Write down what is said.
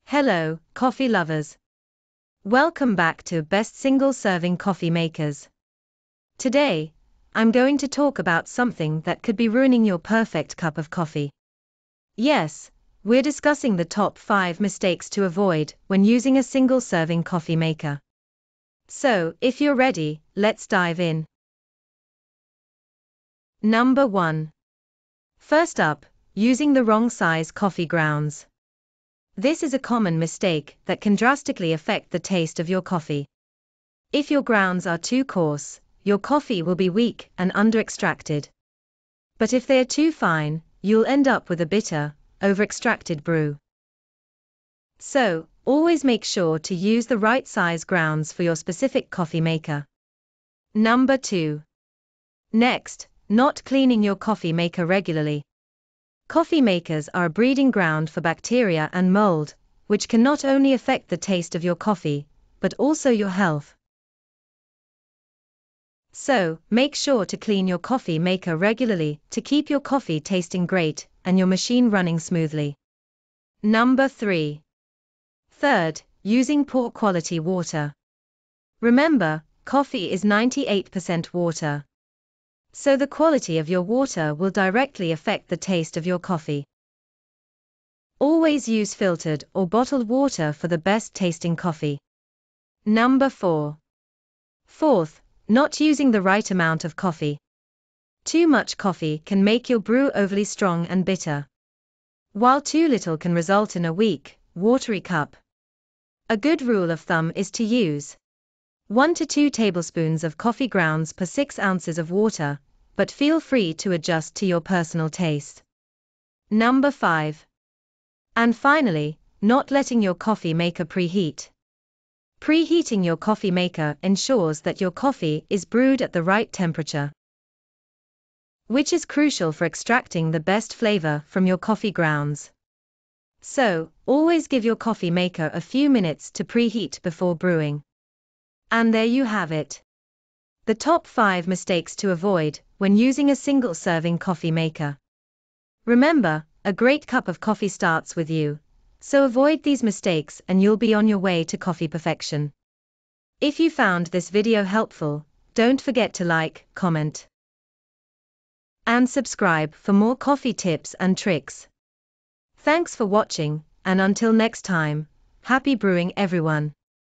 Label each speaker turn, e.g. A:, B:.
A: Hello, coffee lovers. Welcome back to Best Single Serving Coffee Makers. Today, I'm going to talk about something that could be ruining your perfect cup of coffee. Yes, we're discussing the top 5 mistakes to avoid when using a single serving coffee maker. So, if you're ready, let's dive in. Number 1. First up, using the wrong size coffee grounds. This is a common mistake that can drastically affect the taste of your coffee. If your grounds are too coarse, your coffee will be weak and under-extracted. But if they are too fine, you'll end up with a bitter, over-extracted brew. So, always make sure to use the right size grounds for your specific coffee maker. Number 2. Next, not cleaning your coffee maker regularly. Coffee makers are a breeding ground for bacteria and mold, which can not only affect the taste of your coffee, but also your health. So, make sure to clean your coffee maker regularly to keep your coffee tasting great and your machine running smoothly. Number 3. Third, using poor quality water. Remember, coffee is 98% water. So the quality of your water will directly affect the taste of your coffee. Always use filtered or bottled water for the best tasting coffee. Number 4. Fourth, not using the right amount of coffee. Too much coffee can make your brew overly strong and bitter, while too little can result in a weak, watery cup. A good rule of thumb is to use 1 to 2 tablespoons of coffee grounds per 6 ounces of water, but feel free to adjust to your personal taste. Number 5. And finally, not letting your coffee maker preheat. Preheating your coffee maker ensures that your coffee is brewed at the right temperature, which is crucial for extracting the best flavor from your coffee grounds. So, always give your coffee maker a few minutes to preheat before brewing. And there you have it. The top 5 mistakes to avoid when using a single serving coffee maker. Remember, a great cup of coffee starts with you. So avoid these mistakes and you'll be on your way to coffee perfection. If you found this video helpful, don't forget to like, comment, and subscribe for more coffee tips and tricks. Thanks for watching, and until next time, happy brewing everyone.